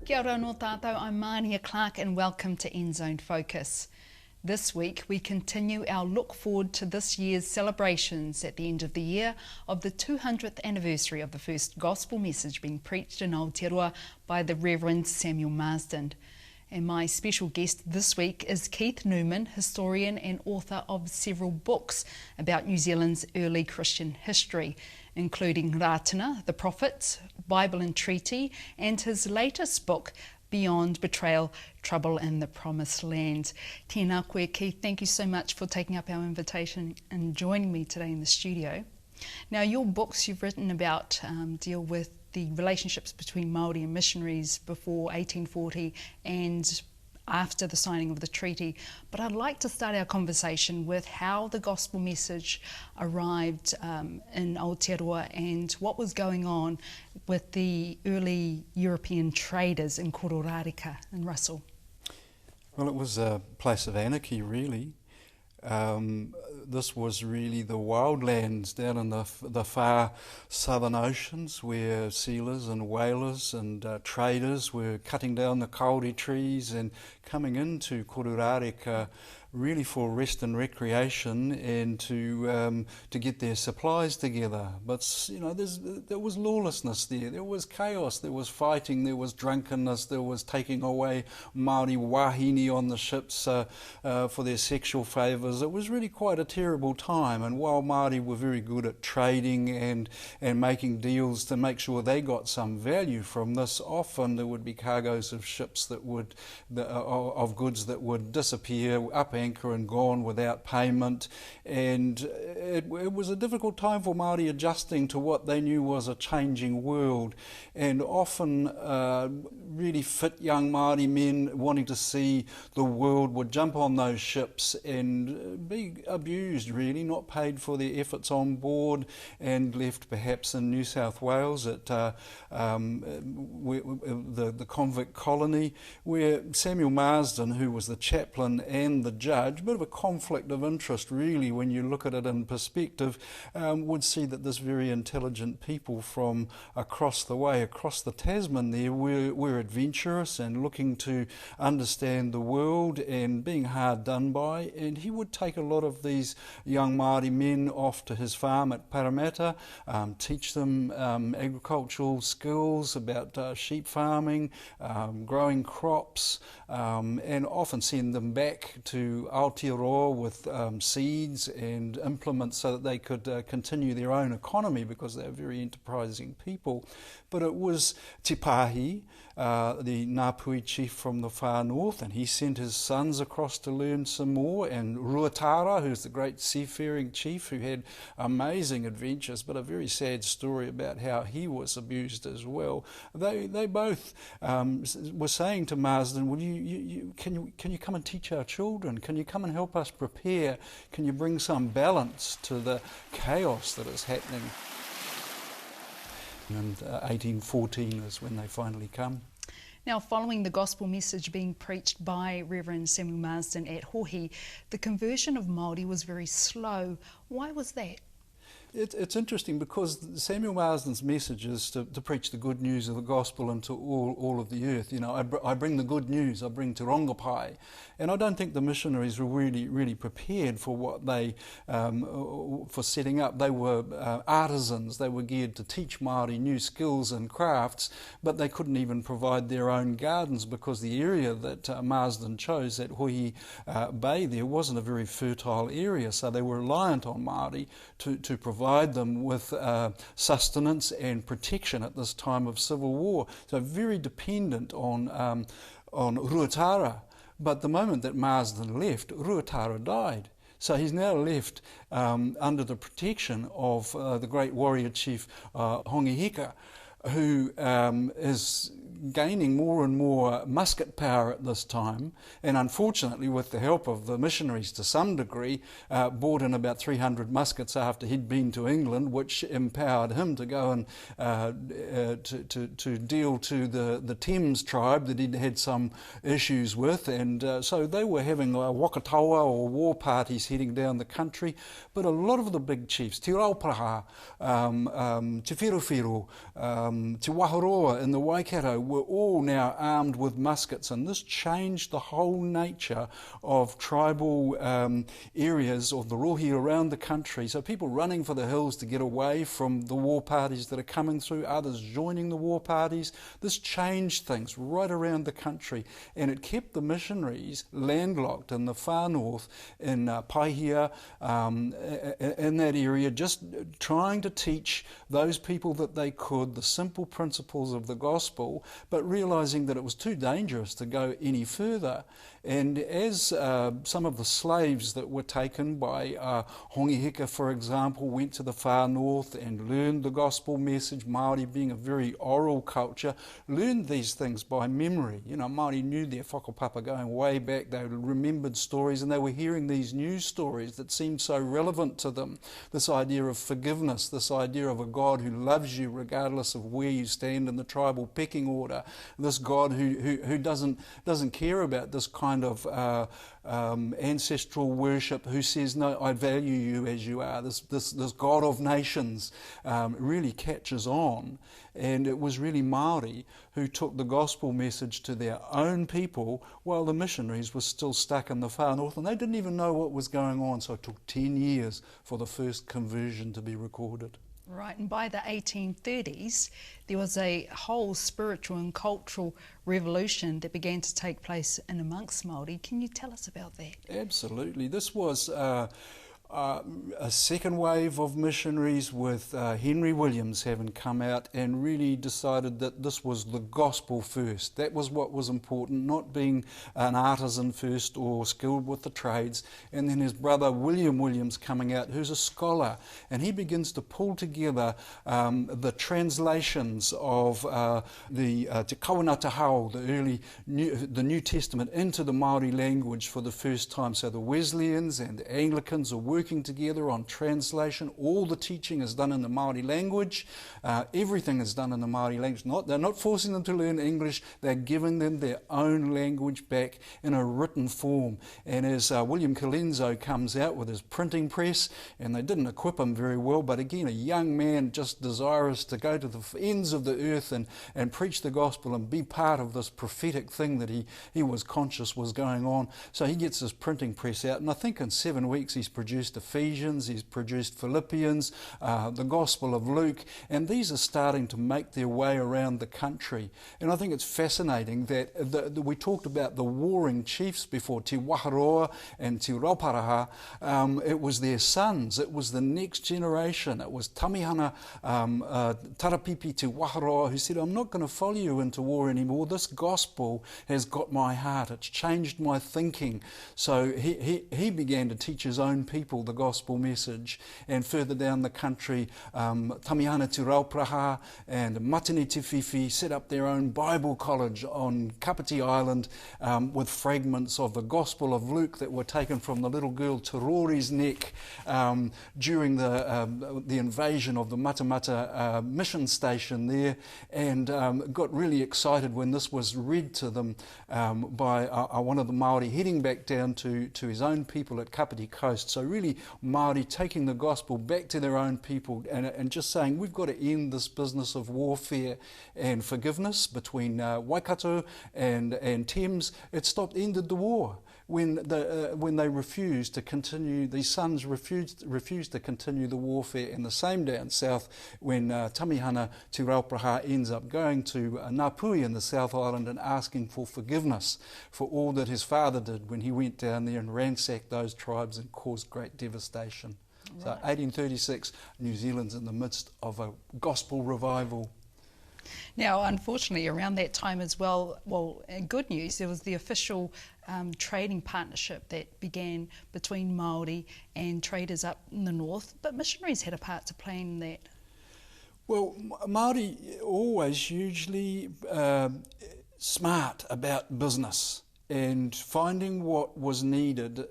Kia ora no tātou, I'm Mānia Clarke and welcome to End Zone Focus. This week we continue our look forward to this year's celebrations at the end of the year of the 200th anniversary of the first gospel message being preached in Aotearoa by the Reverend Samuel Marsden. And my special guest this week is Keith Newman, historian and author of several books about New Zealand's early Christian history, including Ratana The Prophet, Bible and Treaty, and his latest book, Beyond Betrayal, Trouble in the Promised Land. Tēnā koe, Keith, thank you so much for taking up our invitation and joining me today in the studio. Now, your books you've written about deal with the relationships between Maori and missionaries before 1840 and after the signing of the treaty, but I'd like to start our conversation with how the gospel message arrived in Aotearoa and what was going on with the early European traders in Kororareka and Russell. Well, it was a place of anarchy, really. This was really the wildlands down in the far southern oceans where sealers and whalers and traders were cutting down the kauri trees and coming into Kororareka really for rest and recreation and to get their supplies together. But you know, there was lawlessness there was chaos, there was fighting, there was drunkenness, there was taking away Māori wahine on the ships for their sexual favours. It was really quite a terrible time, and while Māori were very good at trading and making deals to make sure they got some value from this, often there would be cargoes of ships that would of goods that would disappear, up anchor and gone without payment, and it was a difficult time for Māori adjusting to what they knew was a changing world, and often really fit young Māori men wanting to see the world would jump on those ships and be abused, really, not paid for their efforts on board, and left perhaps in New South Wales at the convict colony, where Samuel Marsden, who was the chaplain and the judge, a bit of a conflict of interest really when you look at it in perspective, would see that this very intelligent people from across the way, across the Tasman there, were adventurous and looking to understand the world and being hard done by, and he would take a lot of these young Māori men off to his farm at Parramatta, teach them agricultural skills about sheep farming, growing crops, and often send them back to Aotearoa with seeds and implements so that they could continue their own economy, because they were very enterprising people. But it was Te Pāhi, the Ngāpui chief from the far north, and he sent his sons across to learn some more, and Ruatara, who's the great seafaring chief who had amazing adventures, but a very sad story about how he was abused as well. They both were saying to Marsden, well, can you come and teach our children? Can you come and help us prepare? Can you bring some balance to the chaos that is happening? And 1814 is when they finally come. Now, following the gospel message being preached by Reverend Samuel Marsden at Hohi, the conversion of Māori was very slow. Why was that? It's interesting because Samuel Marsden's message is to preach the good news of the gospel into all of the earth. You know, I bring the good news, I bring te rongopai. And I don't think the missionaries were really prepared for what they, for setting up. They were artisans, they were geared to teach Māori new skills and crafts, but they couldn't even provide their own gardens because the area that Marsden chose at Hohi Bay there wasn't a very fertile area, so they were reliant on Māori to provide them with sustenance and protection at this time of civil war. So very dependent on Ruatara. But the moment that Marsden left, Ruatara died. So he's now left under the protection of the great warrior chief Hongihika, who is gaining more and more musket power at this time, and unfortunately with the help of the missionaries to some degree, brought in about 300 muskets after he'd been to England, which empowered him to go and to deal to the Thames tribe that he'd had some issues with, and so they were having wakatawa or war parties heading down the country. But a lot of the big chiefs, Te Raupraha, Te Whirowhiro, Te Waharoa in the Waikato were all now armed with muskets, and this changed the whole nature of tribal areas of the rohi around the country. So people running for the hills to get away from the war parties that are coming through, others joining the war parties. This changed things right around the country, and it kept the missionaries landlocked in the far north, in Paihia, in that area, just trying to teach those people that they could the simple principles of the gospel, but realizing that it was too dangerous to go any further. And as some of the slaves that were taken by Hongihika, for example, went to the far north and learned the gospel message, Māori being a very oral culture, learned these things by memory. You know, Māori knew their whakapapa going way back. They remembered stories, and they were hearing these new stories that seemed so relevant to them. This idea of forgiveness, this idea of a God who loves you regardless of where you stand in the tribal pecking order, this God who doesn't care about this kind of ancestral worship, who says, no, I value you as you are. This God of nations really catches on. And it was really Māori who took the gospel message to their own people while the missionaries were still stuck in the far north, and they didn't even know what was going on. So it took 10 years for the first conversion to be recorded. Right, and by the 1830s, there was a whole spiritual and cultural revolution that began to take place in amongst Māori. Can you tell us about that? Absolutely. This was a second wave of missionaries with Henry Williams having come out and really decided that this was the gospel first. That was what was important, not being an artisan first or skilled with the trades. And then his brother William Williams coming out, who's a scholar, and he begins to pull together the translations of the Te Kawanata Hau, the New Testament, into the Maori language for the first time. So the Wesleyans and the Anglicans are working together on translation. All the teaching is done in the Maori language. Everything is done in the Maori language. They're not forcing them to learn English. They're giving them their own language back in a written form. And as William Colenso comes out with his printing press, and they didn't equip him very well, but again, a young man just desirous to go to the ends of the earth and preach the gospel and be part of this prophetic thing that he was conscious was going on. So he gets his printing press out, and I think in 7 weeks he's produced Ephesians, he's produced Philippians, the Gospel of Luke, and these are starting to make their way around the country. And I think it's fascinating that we talked about the warring chiefs before, Te Waharoa and Te Rauparaha. It was their sons, it was the next generation, it was Tamihana Tarapipi Te Waharoa who said, I'm not going to follow you into war anymore. This gospel has got my heart, it's changed my thinking. So he began to teach his own people the gospel message, and further down the country, Tamihana Te Rauparaha and Matini Te Whiwhi set up their own Bible college on Kapiti Island with fragments of the Gospel of Luke that were taken from the little girl Te Rori's neck during the invasion of the Matamata mission station there, and got really excited when this was read to them by one of the Māori heading back down to his own people at Kapiti Coast. So really Māori taking the gospel back to their own people and just saying, we've got to end this business of warfare and forgiveness between Waikato and Thames. It ended the war when they refused to continue. These sons refused to continue the warfare. And the same down south, when Tamihana Te Rauparaha ends up going to Ngāpui in the South Island and asking for forgiveness for all that his father did when he went down there and ransacked those tribes and caused great devastation. Right. So 1836, New Zealand's in the midst of a gospel revival. Now, unfortunately, around that time as well, good news, there was the official trading partnership that began between Māori and traders up in the north, but missionaries had a part to play in that. Well, Māori always hugely smart about business and finding what was needed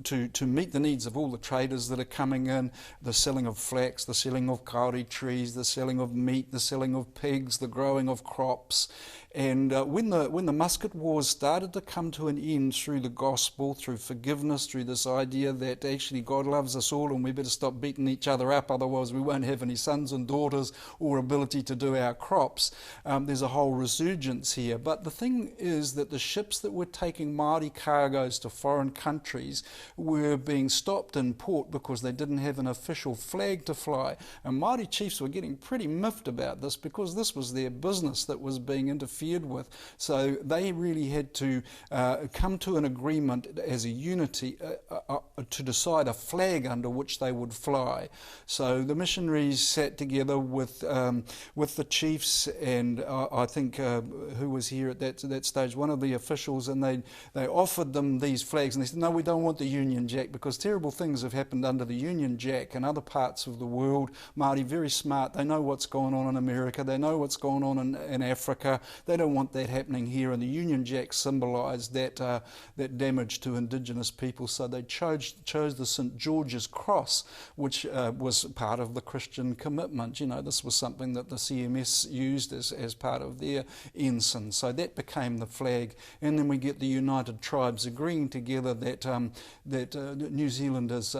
to meet the needs of all the traders that are coming in, the selling of flax, the selling of kauri trees, the selling of meat, the selling of pigs, the growing of crops. And when the musket wars started to come to an end through the gospel, through forgiveness, through this idea that actually God loves us all and we better stop beating each other up, otherwise we won't have any sons and daughters or ability to do our crops, there's a whole resurgence here. But the thing is that the ships that were taking Māori cargoes to foreign countries were being stopped in port because they didn't have an official flag to fly. And Māori chiefs were getting pretty miffed about this because this was their business that was being interfered with. So they really had to come to an agreement as a unity to decide a flag under which they would fly. So the missionaries sat together with the chiefs and I think who was here at that stage, one of the officials, and they offered them these flags and they said, no, we don't want the Union Jack, because terrible things have happened under the Union Jack in other parts of the world. Māori, very smart, they know what's going on in America, they know what's going on in Africa, they don't want that happening here, and the Union Jack symbolised that damage to Indigenous people, so they chose the St George's Cross, which was part of the Christian commitment. You know, this was something that the CMS used as part of their ensign, so that became the flag. And then we get the United Tribes agreeing together that New Zealand is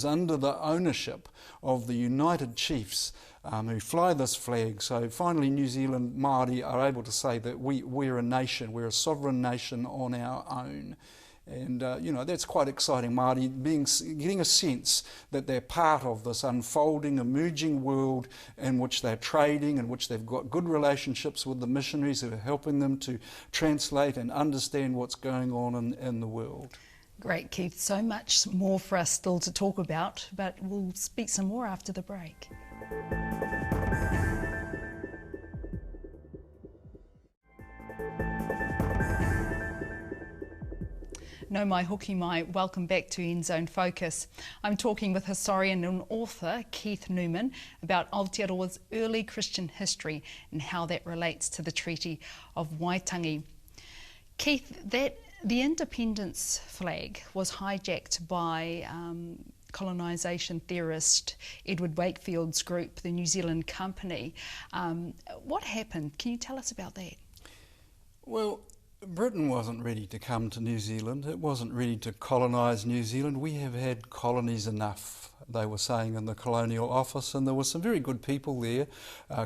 under the ownership of the United Chiefs who fly this flag. So finally New Zealand Māori are able to say that we're a nation, we're a sovereign nation on our own. And you know, that's quite exciting, Māori getting a sense that they're part of this unfolding, emerging world in which they're trading, in which they've got good relationships with the missionaries who are helping them to translate and understand what's going on in the world. Great, Keith. So much more for us still to talk about, but we'll speak some more after the break. No mai hoki mai, welcome back to End Zone Focus. I'm talking with historian and author Keith Newman about Aotearoa's early Christian history and how that relates to the Treaty of Waitangi. Keith, the independence flag was hijacked by colonisation theorist Edward Wakefield's group, the New Zealand Company. What happened? Can you tell us about that? Well, Britain wasn't ready to come to New Zealand. It wasn't ready to colonise New Zealand. We have had colonies enough, they were saying in the Colonial Office, and there were some very good people there,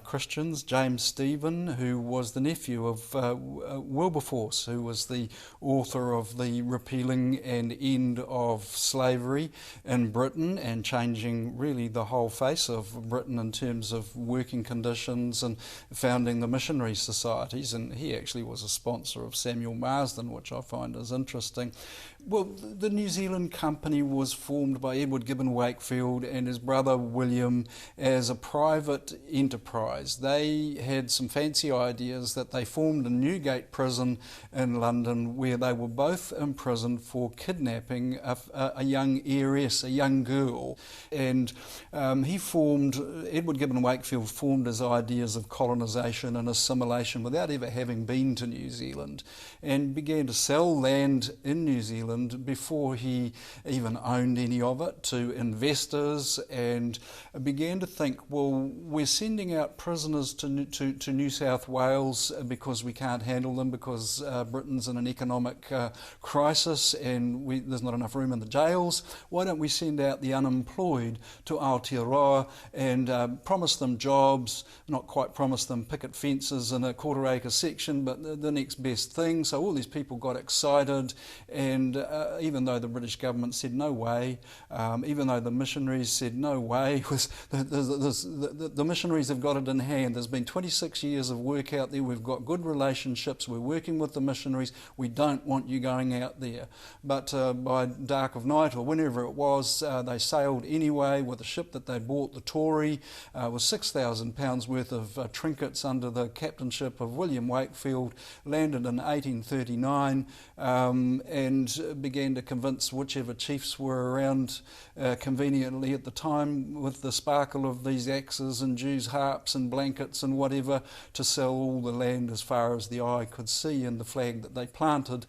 Christians. James Stephen, who was the nephew of Wilberforce, who was the author of the repealing and end of slavery in Britain and changing really the whole face of Britain in terms of working conditions and founding the missionary societies, and he actually was a sponsor of Samuel Marsden, which I find is interesting. Well, the New Zealand Company was formed by Edward Gibbon Wakefield and his brother William as a private enterprise. They had some fancy ideas that they formed a Newgate prison in London where they were both imprisoned for kidnapping a young heiress, a young girl. And Edward Gibbon Wakefield formed his ideas of colonisation and assimilation without ever having been to New Zealand, and began to sell land in New Zealand before he even owned any of it to investors, and began to think, well, we're sending out prisoners to New South Wales because we can't handle them, because Britain's in an economic crisis and there's not enough room in the jails. Why don't we send out the unemployed to Aotearoa and promise them jobs, not quite promise them picket fences in a quarter-acre section, but the next best thing. So all these people got excited, and even though the British government said no way, even though the missionaries said no way, the missionaries have got it in hand. There's been 26 years of work out there, we've got good relationships, we're working with the missionaries, we don't want you going out there. But by dark of night or whenever it was, they sailed anyway with a ship that they bought, the Tory, with £6,000 worth of trinkets under the captainship of William Wakefield, landed in 1839 and began to convince whichever chiefs were around conveniently at the time with the sparkle of these axes and Jews' harps and blankets and whatever to sell all the land as far as the eye could see, and the flag that they planted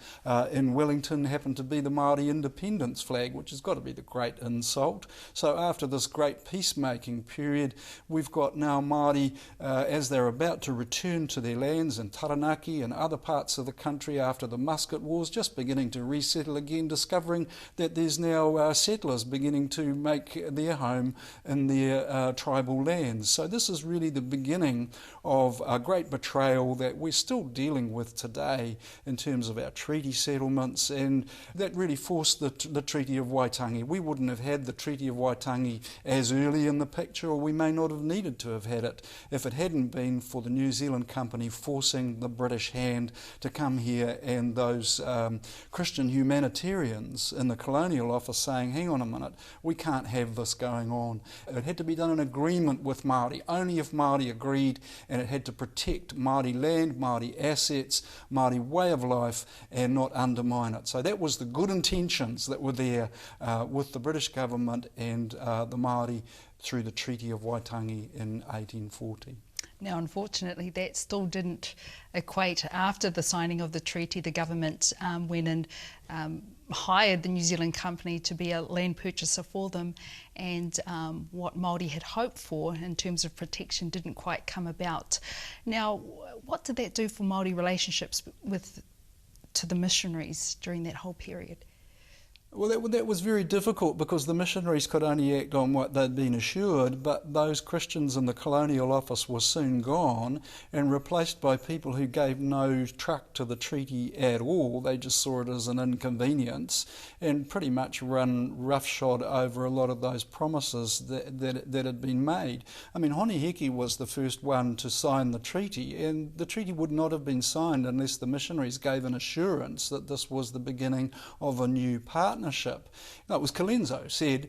in Wellington happened to be the Māori independence flag, which has got to be the great insult. So after this great peacemaking period, we've got now Māori, as they're about to return to their lands in Taranaki and other parts of the country after the musket wars, just beginning to resettle again, discovering that there's now settlers beginning to make their home in their tribal lands. So this is really the beginning of a great betrayal that we're still dealing with today in terms of our treaty settlements, and that really forced the Treaty of Waitangi. We wouldn't have had the Treaty of Waitangi as early in the picture, or we may not have needed to have had it if it hadn't been for the New Zealand Company forcing the British hand to come here, and those Christian humanitarians in the Colonial Office saying, hang on a minute, we can't have this going on. It had to be done in agreement with Māori, only if Māori agreed, and it had to protect Māori land, Māori assets, Māori way of life, and not undermine it. So that was the good intentions that were there with the British government and the Māori through the Treaty of Waitangi in 1840. Now, unfortunately, that still didn't equate. After the signing of the treaty, the government went and hired the New Zealand Company to be a land purchaser for them, and what Māori had hoped for in terms of protection didn't quite come about. Now, what did that do for Maori relationships to the missionaries during that whole period? Well, that was very difficult because the missionaries could only act on what they'd been assured, but those Christians in the Colonial Office were soon gone and replaced by people who gave no truck to the treaty at all. They just saw it as an inconvenience and pretty much run roughshod over a lot of those promises that had been made. I mean, Honiheki was the first one to sign the treaty, and the treaty would not have been signed unless the missionaries gave an assurance that this was the beginning of a new partnership. No, it was Colenso said,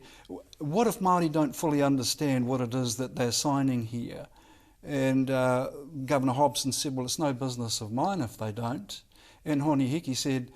what if Māori don't fully understand what it is that they're signing here? And Governor Hobson said, well, it's no business of mine if they don't. And Honiheki said,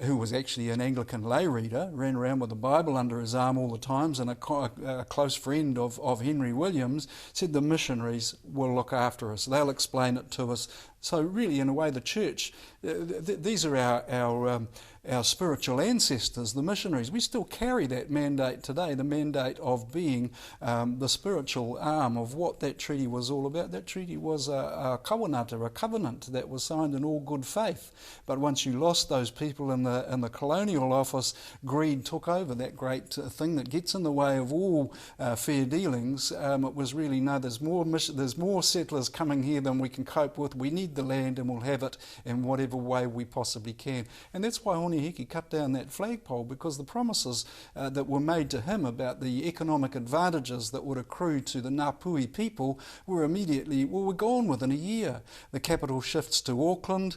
who was actually an Anglican lay reader, ran around with the Bible under his arm all the times, and a close friend of Henry Williams, said the missionaries will look after us, they'll explain it to us. So really, in a way, the church, these are our spiritual ancestors, the missionaries. We still carry that mandate today, the mandate of being the spiritual arm of what that treaty was all about. That treaty was a kawanata, a covenant that was signed in all good faith. But once you lost those people in the Colonial Office, greed took over that great thing that gets in the way of all fair dealings. It was really, no, there's more settlers coming here than we can cope with. We need the land and we'll have it in whatever way we possibly can. And that's why Honiheki cut down that flagpole, because the promises that were made to him about the economic advantages that would accrue to the Ngāpuhi people were immediately, we're gone within a year. The capital shifts to Auckland.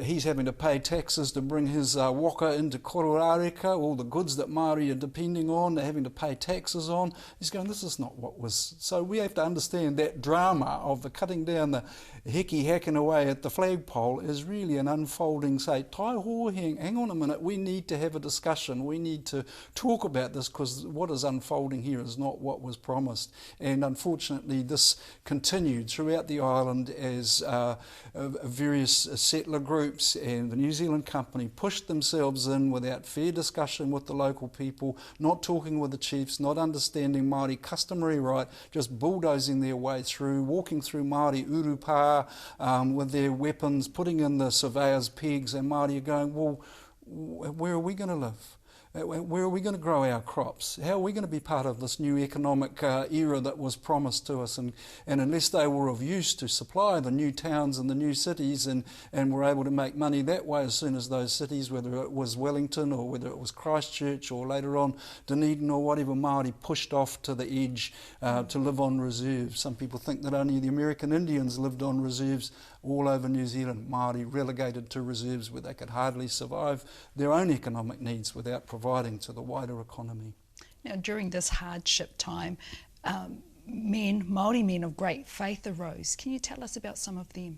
He's having to pay taxes to bring his waka into Kororareka, all the goods that Māori are depending on, they're having to pay taxes on. He's going, this is not what was... So we have to understand that drama of the cutting down, the heki hacking away at the flagpole is really an unfolding, say, taiho, hang on a minute, we need to have a discussion, we need to talk about this, because what is unfolding here is not what was promised. And unfortunately this continued throughout the island as various settler groups and the New Zealand Company pushed themselves in without fair discussion with the local people, not talking with the chiefs, not understanding Māori customary right, just bulldozing their way through, walking through Māori urupa with their weapons, putting in the surveyors' pegs, and Māori are going, well, where are we going to live? Where are we going to grow our crops? How are we going to be part of this new economic era that was promised to us? And unless they were of use to supply the new towns and the new cities and were able to make money that way as soon as those cities, whether it was Wellington or whether it was Christchurch or later on Dunedin or whatever, Māori pushed off to the edge to live on reserves. Some people think that only the American Indians lived on reserves. All over New Zealand, Māori relegated to reserves where they could hardly survive their own economic needs without providing to the wider economy. Now, during this hardship time, Māori men of great faith arose. Can you tell us about some of them?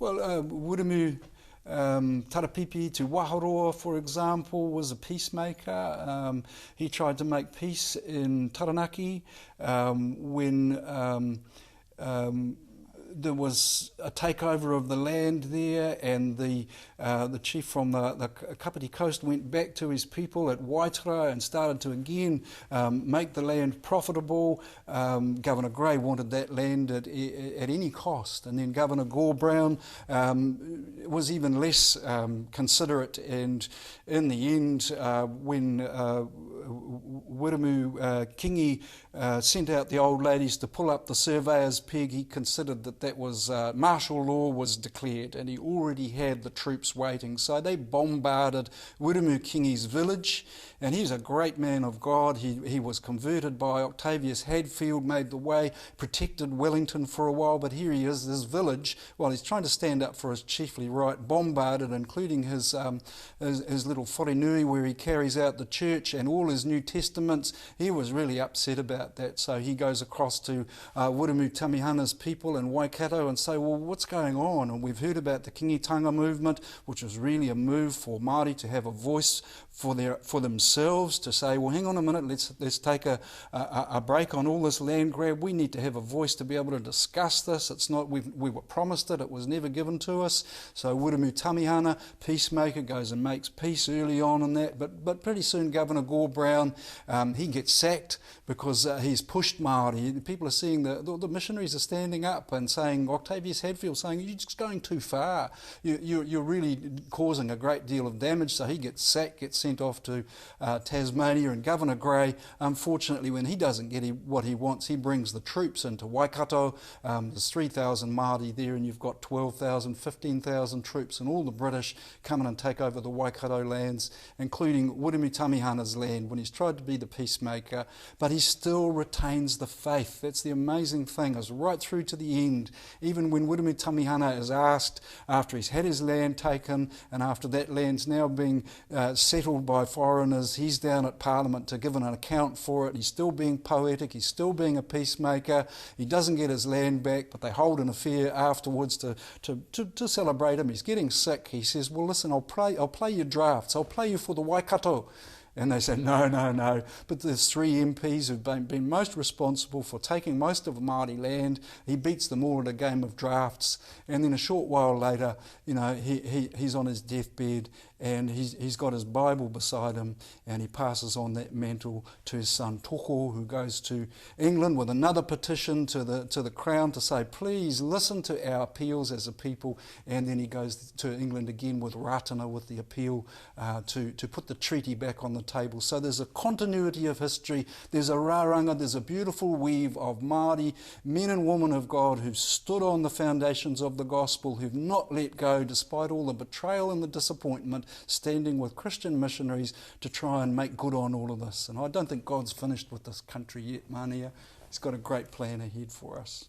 Well, Wiremu Tarapipi to Waharoa, for example, was a peacemaker. He tried to make peace in Taranaki when there was a takeover of the land there, and the chief from the Kapiti Coast went back to his people at Waitara and started to again make the land profitable. Governor Gray wanted that land at any cost, and then Governor Gore Brown was even less considerate, and in the end when Wiremu Kingi sent out the old ladies to pull up the surveyor's peg, he considered that was martial law was declared, and he already had the troops waiting. So they bombarded Wiremu Kingi's village, and he's a great man of God. He was converted by Octavius Hadfield, made the way, protected Wellington for a while, but here he is, this village, while he's trying to stand up for his chiefly right, bombarded, including his little wharenui where he carries out the church and all his New Testaments. He was really upset about that, so he goes across to Wiremu Tamihana's people in Waikato and say, well, what's going on? And we've heard about the Kingitanga movement, which was really a move for Māori to have a voice for themselves, to say, well, hang on a minute, let's take a break on all this land grab. We need to have a voice to be able to discuss this. It's not, we were promised it was never given to us. So Wiremu Tamihana, peacemaker, goes and makes peace early on in that, but pretty soon Governor Gore Brown, he gets sacked because he's pushed Māori. People are seeing the missionaries are standing up and saying, Octavius Hadfield saying, you're just going too far. You're really causing a great deal of damage. So he gets sacked, gets sent off to Tasmania, and Governor Gray, unfortunately, when he doesn't get what he wants, he brings the troops into Waikato. There's 3,000 Māori there, and you've got 12,000, 15,000 troops, and all the British come in and take over the Waikato lands, including Wiremu Tamihana's land, when he's tried to be the peacemaker, but he still retains the faith. That's the amazing thing, is right through to the end. Even when Wiremu Tamihana is asked, after he's had his land taken, and after that land's now being settled by foreigners, he's down at Parliament to give an account for it. He's still being poetic, he's still being a peacemaker. He doesn't get his land back, but they hold an affair afterwards to celebrate him. He's getting sick. He says, well, listen, I'll play you drafts, I'll play you for the Waikato. And they said, no. But there's 3 MPs who've been most responsible for taking most of Māori land. He beats them all at a game of drafts. And then a short while later, he's on his deathbed, and he's got his Bible beside him, and he passes on that mantle to his son Toko, who goes to England with another petition to the Crown to say, please listen to our appeals as a people. And then he goes to England again with Ratana, with the appeal to put the treaty back on the table. So there's a continuity of history, there's a raranga, there's a beautiful weave of Māori men and women of God who've stood on the foundations of the gospel, who've not let go despite all the betrayal and the disappointment, standing with Christian missionaries to try and make good on all of this. And I don't think God's finished with this country yet, Mānia. He's got a great plan ahead for us.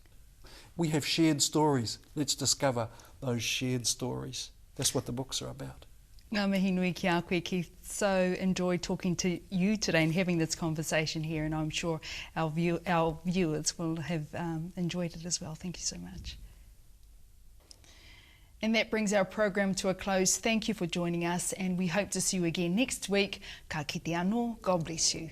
We have shared stories. Let's discover those shared stories. That's what the books are about. Ngā mihi nui ki a koe, Keith. So enjoyed talking to you today and having this conversation here, and I'm sure our viewers will have enjoyed it as well. Thank you so much. And that brings our program to a close. Thank you for joining us, and we hope to see you again next week. Ka kite anō. God bless you.